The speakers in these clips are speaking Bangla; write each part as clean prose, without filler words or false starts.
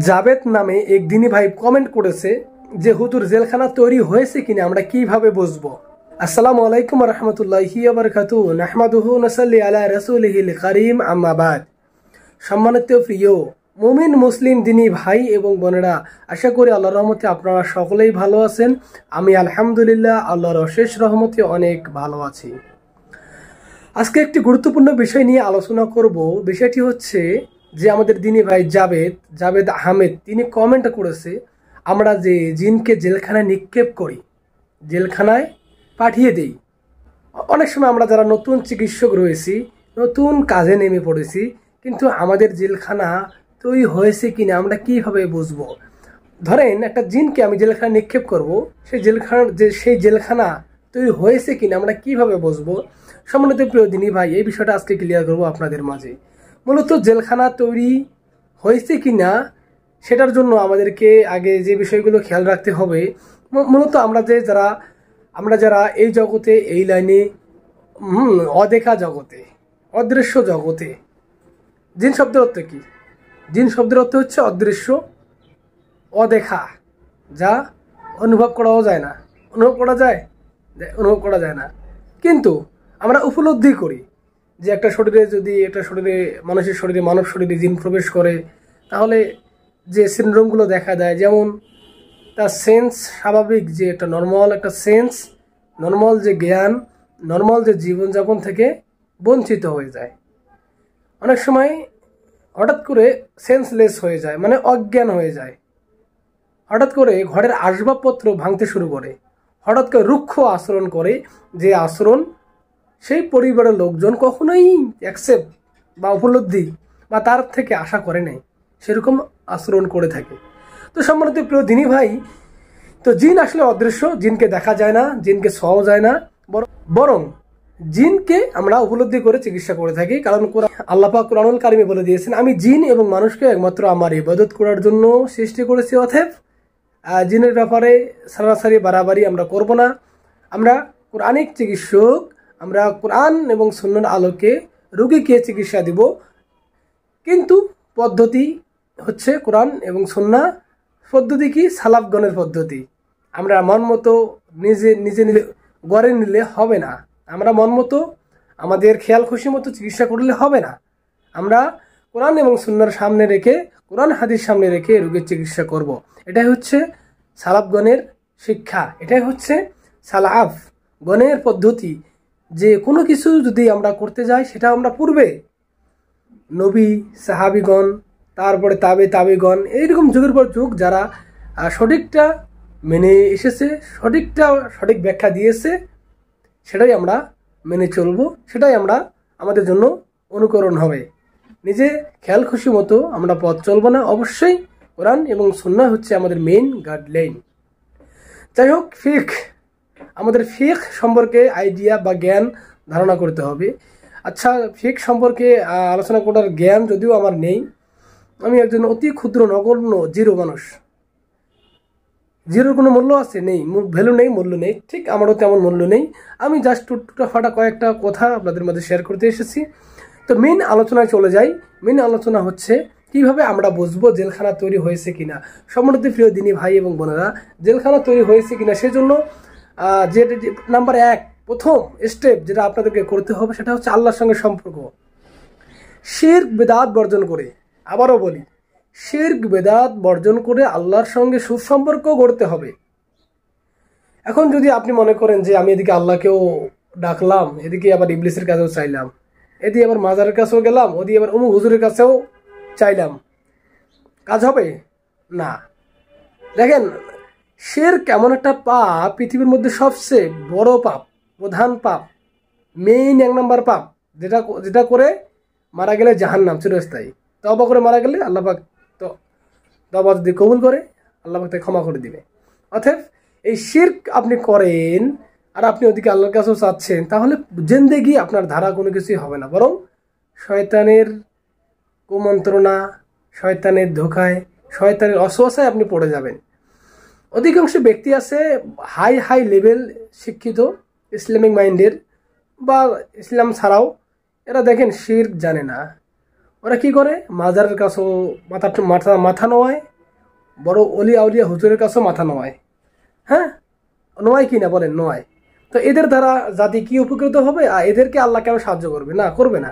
জাবেদ নামে এক দিনী ভাই কমেন্ট করেছে যে হুজুর জেলখানা তৈরি হয়েছে কিনা আমরা কিভাবে বুঝবো। আসসালামু আলাইকুম ওয়া রাহমাতুল্লাহি ওয়া বারাকাতুহু। নাহমাদুহু ওয়া নাসাল্লি আলা রাসূলিহিল কারীম, আম্মা বাদ। সম্মানিত প্রিয় মুমিন মুসলিম দিনী ভাই এবং বোনেরা, আশা করি আল্লাহর রহমতে আপনারা সকলেই ভালো আছেন। আমি আলহামদুলিল্লাহ আল্লাহর অশেষ রহমতে অনেক ভালো আছি। আজকে একটি গুরুত্বপূর্ণ বিষয় নিয়ে আলোচনা করব। বিষয়টি হচ্ছে যে আমাদের দিনী ভাই জাবেদ আহমেদ তিনি কমেন্ট করেছে, আমরা যে জিনকে জেলখানায় নিক্ষেপ করি, জেলখানায় পাঠিয়ে দেই। অনেক সময় আমরা যারা নতুন চিকিৎসক রয়েছি, নতুন কাজে নেমে পড়েছি, কিন্তু আমাদের জেলখানা তৈরি হয়েছে কিনা আমরা কিভাবে বুঝবো। ধরেন একটা জিনকে আমি জেলখানা নিক্ষেপ করব, সেই জেলখানা তৈরি হয়েছে কিনা আমরা কিভাবে বুঝবো। সম্মানিত প্রিয় দিনী ভাই, এই বিষয়টা আজকে ক্লিয়ার করবো আপনাদের মাঝে। মূলত জেলখানা তৈরি হয়েছে কিনা সেটার জন্য আমাদেরকে আগে যে বিষয়গুলো খেয়াল রাখতে হবে। মূলত আমরা যারা এই জগতে, এই লাইনে, অদেখা জগতে, অদৃশ্য জগতে, জিন শব্দের অর্থ কি? জিন শব্দের অর্থ হচ্ছে অদৃশ্য, অদেখা, যা অনুভব করাও যায় না। অনুভব করা যায় না, কিন্তু আমরা উপলব্ধি করি যে মানুষের শরীরে মানব শরীরে জিন প্রবেশ করে, তাহলে যে সিনড্রোমগুলো দেখা দেয়, যেমন তার সেন্স স্বাভাবিক, যে একটা নর্মাল একটা সেন্স, নর্মাল যে জ্ঞান, নর্মাল যে জীবনযাপন থেকে বঞ্চিত হয়ে যায়। অনেক সময় হঠাৎ করে সেন্সলেস হয়ে যায়, মানে অজ্ঞান হয়ে যায়। হঠাৎ করে ঘরের আসবাবপত্র ভাঙতে শুরু করে, হঠাৎ করে রুক্ষ আচরণ করে, যে আচরণ সেই পরিবারের লোকজন কখনোই অ্যাকসেপ্ট বা উপলব্ধি বা তার থেকে আশা করে নাই, সেরকম আচরণ করে থাকে। তো সম্মানিত প্রিয় দিনী ভাই, তো জিন আসলে অদৃশ্য, জিনকে দেখা যায় না, জিনকে ছোঁয়া যায় না, বরং জিনকে আমরা উপলব্ধি করে চিকিৎসা করে থাকি। কারণ আল্লাহ পাক কুরআনুল কারিমে বলে দিয়েছেন, আমি জিন এবং মানুষকে একমাত্র আমার ইবাদত করার জন্য সৃষ্টি করেছি, অতএব জিনের ব্যাপারে সারাসারি বাড়াবাড়ি আমরা করব না। আমরা কোরআনিক চিকিৎসক, আমরা কোরআন এবং সুন্নাহর আলোকে রোগীকে চিকিৎসা দিব, কিন্তু পদ্ধতি হচ্ছে কোরআন এবং সুন্নাহ। পদ্ধতি কি? সালাফগণের পদ্ধতি। আমরা মন মতো নিজে গড়ে নিলে হবে না। আমরা মন মতো, আমাদের খেয়াল খুশি মতো চিকিৎসা করলে হবে না। আমরা কোরআন এবং সুন্নাহর সামনে রেখে, কোরআন হাদিস সামনে রেখে রোগীর চিকিৎসা করব। এটাই হচ্ছে সালাফগণের শিক্ষা, এটাই হচ্ছে সালাফ গণের পদ্ধতি। যে কোনো কিছু যদি আমরা করতে যাই, সেটা আমরা পূর্বে নবী, সাহাবিগণ, তারপরে তাবেগণ, এইরকম যুগের পর যুগ যারা সঠিকটা মেনে এসেছে, সঠিক ব্যাখ্যা দিয়েছে, সেটাই আমরা মেনে চলবো, সেটাই আমাদের জন্য অনুকরণ হবে। নিজে খেয়াল খুশি মতো আমরা পথ চলবো না। অবশ্যই কোরআন এবং সুন্নাহ হচ্ছে আমাদের মেইন গাইডলাইন। যাই হোক, আমাদের ফিকহ সম্পর্কে আইডিয়া বা জ্ঞান ধারণা করতে হবে। আচ্ছা, ফিকহ সম্পর্কে আলোচনা করার জ্ঞান যদিও আমার নেই, আমি একজন অতি ক্ষুদ্র নগণ্য জিরো মানুষ। জিরোর কোনো মূল্য আছে? নেই, ভ্যালু নেই, মূল্য নেই। ঠিক আমারও তেমন মূল্য নেই। আমি জাস্ট টুকটাফাটা কয়েকটা কথা আপনাদের মধ্যে শেয়ার করতে এসেছি। তো মেইন আলোচনায় চলে যাই। মেইন আলোচনা হচ্ছে কিভাবে আমরা বুঝবো জেলখানা তৈরি হয়েছে কিনা। সম্মানিত প্রিয় দিনী ভাই এবং বোনেরা, জেলখানা তৈরি হয়েছে কিনা সেজন্য যে নাম্বার 1, প্রথম স্টেপ যেটা আপনাদেরকে করতে হবে, সেটা হচ্ছে আল্লাহর সঙ্গে সম্পর্ক। শিরক বেদাত বর্জন করে, আবারও বলি, শিরক বেদাত বর্জন করে আল্লাহর সঙ্গে সুসম্পর্ক গড়তে হবে। এখন যদি আপনি মনে করেন যে আমি এদিকে আল্লাহকেও ডাকলাম, এদিকে আবার ইবলিসের কাছেও চাইলাম, এদিকে আবার মাজারের কাছেও গেলাম, ওদিকে আবার অমুক হুজুরের কাছেও চাইলাম, কাজ হবে না। দেখেন, শিরক এমন একটা পাপ, পৃথিবীর মধ্যে সবচেয়ে বড় পাপ, প্রধান পাপ, মেইন 1 নম্বর পাপ, যেটা করে মারা গেলে জাহান্নাম চিরস্থায়ী। তওবা করে মারা গেলে আল্লাহ পাক তওবা যদি কবুল করে, আল্লাহ পাক তাকে ক্ষমা করে দিবে। অতএব এই শিরক আপনি করেন আর আপনি ওদিকে আল্লাহর কাছেও চাচ্ছেন, তাহলে জিন্দেগি আপনার ধারা কোনো কিছুই হবে না, বরং শয়তানের কুমন্ত্রণা, শয়তানের ধোকায়, শয়তানের অসওয়াসায় আপনি পড়ে যাবেন। অধিকাংশ ব্যক্তি আছে হাই লেভেল শিক্ষিত, ইসলামিক মাইন্ডের বা ইসলাম ছাড়াও, এরা দেখেন শিরক জানে না। ওরা কি করে, মাজারের কাছেও মাথা মাথা মাথা নোয়ায়, বড় অলিয়া উলিয়া হুজুরের কাছেও মাথা নোয়ায়। হ্যাঁ, নোয়ায় কি না বলেন, নোয়ায়। তো এদের দ্বারা জাতি কি উপকৃত হবে? আর এদেরকে আল্লাহ কেন সাহায্য করবে? না, করবে না।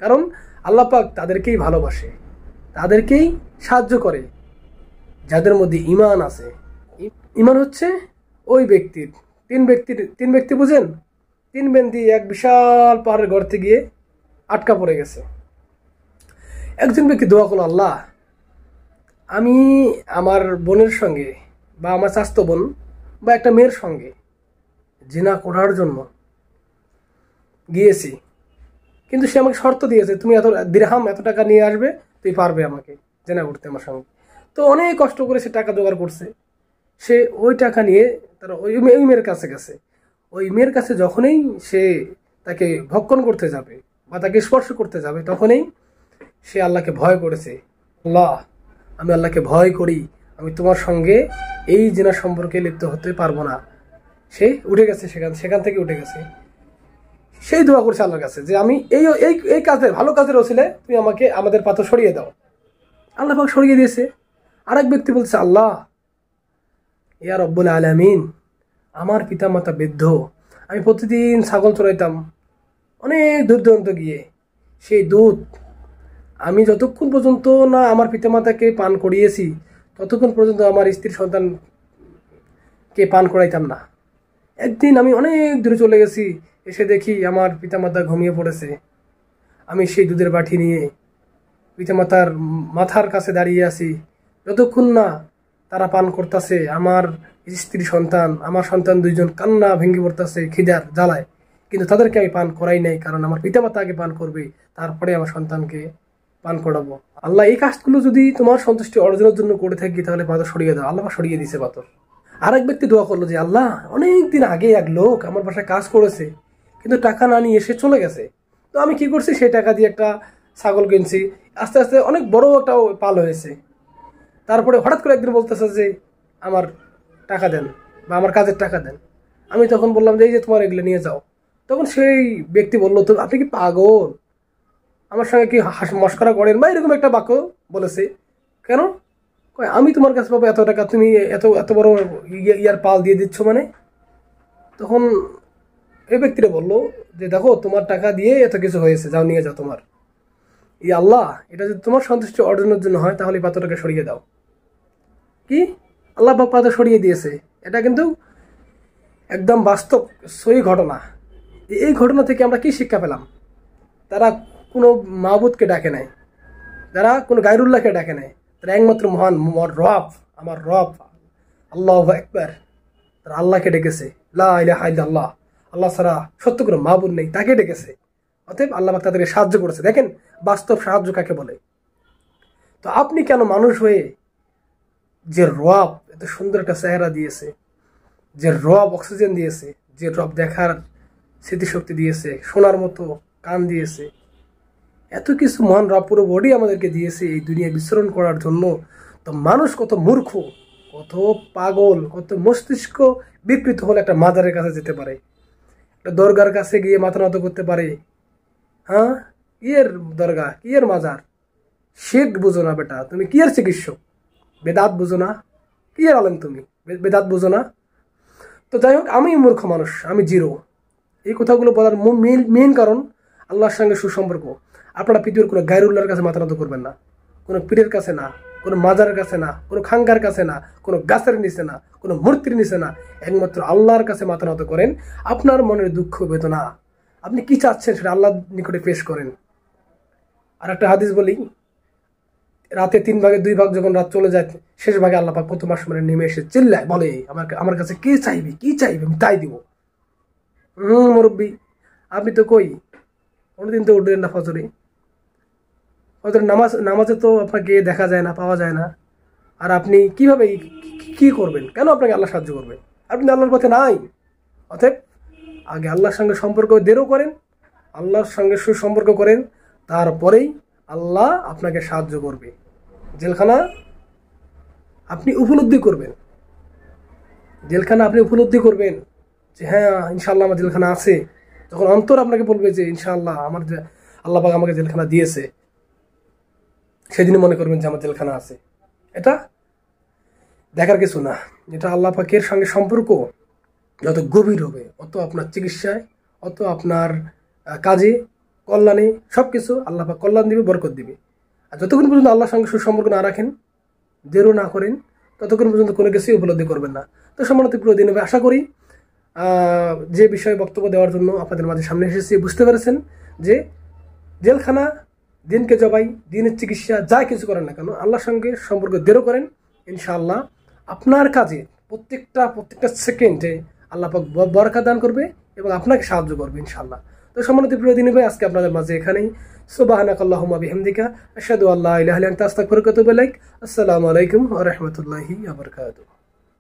কারণ আল্লাহ পাক তাদেরকেই ভালোবাসে, তাদেরকেই সাহায্য করে যাদের মধ্যে ঈমান আছে। ঈমান হচ্ছে ওই ব্যক্তির, তিন ব্যক্তি বুঝেন, তিন ব্যক্তি এক বিশাল পাহাড়ের গর্তে গিয়ে আটকা পড়ে গেছে। একজন ব্যক্তি দোয়া করলো, আল্লাহ আমি আমার বোনের সঙ্গে বা আমার চাচাতো বোন বা একটা মেয়ের সঙ্গে জিনা করার জন্য গিয়েছি, কিন্তু সে আমাকে শর্ত দিয়েছে, তুমি এত দিরহাম, এত টাকা নিয়ে আসবে, তুই পারবে আমাকে জিনা করতে আমার সঙ্গে। তো অনেক কষ্ট করে সে টাকা জোগাড় করছে। সে ওই টাকা নিয়ে তারা ওই মেয়ের কাছে গেছে। ওই মেয়ের কাছে যখনই সে তাকে ভক্ষণ করতে যাবে বা তাকে স্পর্শ করতে যাবে, তখনই সে আল্লাহকে ভয় করেছে, আল্লাহ আমি আল্লাহকে ভয় করি, আমি তোমার সঙ্গে এই জিনা সম্পর্কে লিপ্ত হতে পারবো না। সে উঠে গেছে, সেখান থেকে উঠে গেছে। সেই দোয়া করছে আল্লাহর কাছে যে আমি এই এই এই কাজের, ভালো কাজের ওসিলায় তুমি আমাকে আমাদের পাথর সরিয়ে দাও। আল্লাহ পাক সরিয়ে দিয়েছে। আরেক ব্যক্তি বলছে, আল্লাহ ইয়া রব্বুল আলামিন, আমার পিতা মাতা বৃদ্ধ, আমি প্রতিদিন ছাগল চড়াইতাম অনেক দূর দূরান্ত গিয়ে, সেই দুধ আমি যতক্ষণ পর্যন্ত না আমার পিতামাতাকে পান করিয়েছি ততক্ষণ পর্যন্ত আমার স্ত্রীর সন্তানকে পান করাইতাম না। একদিন আমি অনেক দূরে চলে গেছি, এসে দেখি আমার পিতামাতা ঘুমিয়ে পড়েছে। আমি সেই দুধের বাটি নিয়ে পিতামাতার মাথার কাছে দাঁড়িয়ে আছি, যতক্ষণ না তারা পান করতেছে। আমার স্ত্রী সন্তান, আমার সন্তান দুইজন কান্না ভেঙে পড়তেছে খিদার জ্বালায়, কিন্তু তাদেরকে আমি পান করাই নাই, কারণ আমার পিতামাতা আগে পান করবে, তারপরে আমার সন্তানকে পান করাবো। আল্লাহ এই কাজগুলো যদি তোমার সন্তুষ্টি অর্জনের জন্য করে থাকি, তাহলে পাথর সরিয়ে দাও। আল্লাহ সরিয়ে দিছে পাথর। আরেক ব্যক্তি দোয়া করলো যে, আল্লাহ অনেকদিন আগে এক লোক আমার বাসায় কাজ করেছে, কিন্তু টাকা না নিয়ে এসে চলে গেছে। তো আমি কি করছি, সেই টাকা দিয়ে একটা ছাগল কিনছি, আস্তে আস্তে অনেক বড় একটা পাল হয়েছে। তারপরে হঠাৎ করে একদিন বলতেছে যে আমার টাকা দেন বা আমার কাজের টাকা দেন। আমি তখন বললাম যে এই যে তোমার এগুলো নিয়ে যাও। তখন সেই ব্যক্তি বললো, তো আপনি কি পাগল, আমার সঙ্গে কি মস্করা করেন বা এরকম একটা বাক্য বলেছে। কেন? আমি তোমার কাছে পাবো এত টাকা, তুমি এত এত বড় ইয়ার পাল দিয়ে দিচ্ছ মানে? তখন এই ব্যক্তিরা বললো যে দেখো, তোমার টাকা দিয়ে এত কিছু হয়েছে, যাও নিয়ে যাও তোমার। আল্লাহ এটা যদি তোমার সন্তুষ্টি অর্জনের জন্য হয়, তাহলে এই পাথরটাকে সরিয়ে দাও। কি আল্লাহ পাক পাথর সরিয়ে দিয়েছে। এটা কিন্তু একদম বাস্তব সহি ঘটনা। এই ঘটনা থেকে আমরা কি শিক্ষা পেলাম? তারা কোনো মাহবুদকে ডাকে নাই, তারা কোনো গায়রুল্লাহকে ডাকে নাই, তারা একমাত্র মহান রব, আমার রব আল্লাহু আকবার, তারা আল্লাহকে ডেকেছে। লা ইলাহা ইল্লাল্লাহ, আল্লাহ ছাড়া সত্য কোনো মাহবুদ নেই, তাকে ডেকেছে। অতএব আল্লাহ পাক তাদেরকে সাহায্য করেছে। দেখেন বাস্তব সাহায্য কাকে বলে। তো আপনি কেন মানুষ হয়ে, যে রব এত সুন্দর একটা চেহারা দিয়েছে, যে রব অক্সিজেন দিয়েছে, যে রব দেখার স্মৃতিশক্তি দিয়েছে, শোনার মতো কান দিয়েছে, এত কিছু মহান রব পুরো বডি আমাদেরকে দিয়েছে এই দুনিয়া বিচরণ করার জন্য, তো মানুষ কত মূর্খ, কত পাগল, কত মস্তিষ্ক বিকৃত হলে একটা মাজারের কাছে যেতে পারে, একটা দরগার কাছে গিয়ে মাথা নত করতে পারে। হ্যাঁ, ইয়ের দরগা, ইয়ের মাজার, শিরক বুঝো না বেটা তুমি, কি এর চিকিৎসক? বেদাত বুঝো না? কি এর আলেম তুমি, বেদাত বুঝো না? তো যাই হোক, আমি মূর্খ মানুষ, আমি জিরো। এই কথাগুলো বলার মেইন কারণ আল্লাহর সঙ্গে সুসম্পর্ক। আপনারা পৃথিবীর কোনো গায়রুল্লাহর কাছে মাথা নত করবেন না, কোনো পীরের কাছে না, কোনো মাজারের কাছে না, কোনো খাঙ্গার কাছে না, কোনো গাছের নিচে না, কোনো মূর্তির নিচে না, একমাত্র আল্লাহর কাছে মাথা নত করেন। আপনার মনের দুঃখ বেদনা আপনি কি চাচ্ছেন সেটা আল্লাহর নিকটে পেশ করেন। আর একটা হাদিস বলি, রাতে 3 ভাগে 2 ভাগ যখন রাত চলে যায়, শেষ ভাগে আল্লাহ পাক প্রথম আসমানে নেমে এসে চিল্লায়, বলে আমার কাছে কি চাইবে, কি চাইবে আমি তাই দিব। মুরব্বী আপনি তো কই কোনোদিন তো উঠলেন না ফজরে, নামাজে তো আপনাকে দেখা যায় না, পাওয়া যায় না। আর আপনি কিভাবে কি করবেন? কেন আপনাকে আল্লাহ সাহায্য করবে? আপনি আল্লাহর পথে নাই। অতএব আগে আল্লাহর সঙ্গে সম্পর্ক দৃঢ় করেন, আল্লাহর সঙ্গে সুসম্পর্ক করেন, তারপরেই আল্লাহ আপনাকে সাহায্য করবে। জেলখানা আপনি উপলব্ধি করবেন, জেলখানা আপনি উপলব্ধি করবেন যে হ্যাঁ ইনশাআল্লাহ আমার জেলখানা আছে। যখন অন্তর আপনাকে বলবে যে ইনশাআল্লাহ আল্লাহ পাক আমাকে জেলখানা দিয়েছে, সেদিনই মনে করবেন যে আমার জেলখানা আছে। এটা দেখার কিছু না। এটা আল্লাহ পাকের সঙ্গে সম্পর্ক যত গভীর হবে, অত আপনার চিকিৎসায়, অত আপনার কাজে, কল্যাণে, সব কিছু আল্লাহ পাক কল্যাণ দিবে, বরকত দিবে। আর যতক্ষণ পর্যন্ত আল্লাহর সঙ্গে সুসম্পর্ক না রাখেন, দেরও না করেন, ততক্ষণ পর্যন্ত কোনো কিছুই উপলব্ধি করবেন না। তো সম্মানিত প্রিয় দিন, আশা করি যে বিষয়ে বক্তব্য দেওয়ার জন্য আপনাদের মাঝে সামনে এসেছি বুঝতে পেরেছেন যে জেলখানা, দিনকে জবাই, দিনের চিকিৎসা, যা কিছু করেন না কেন আল্লাহর সঙ্গে সম্পর্ক দৃঢ় করেন, ইনশাআল্লাহ আপনার কাজে প্রত্যেকটা সেকেন্ডে আল্লাহ পাক বরকত দান করবে এবং আপনাকে সাহায্য করবে ইনশাআল্লাহ। তো সম্মানিত প্রিয় দিনী ভাই, আজকে আপনাদের মাঝে এখানেই। সুবহানাকাল্লাহুম্মা বিহামদিকা আশহাদু আল্লা ইলাহা ইল্লা আনতা আস্তাগফিরুকা ওয়া আতুবু ইলাইক। আসসালামু আলাইকুম ওয়া রাহমাতুল্লাহি ওয়া বারাকাতুহু।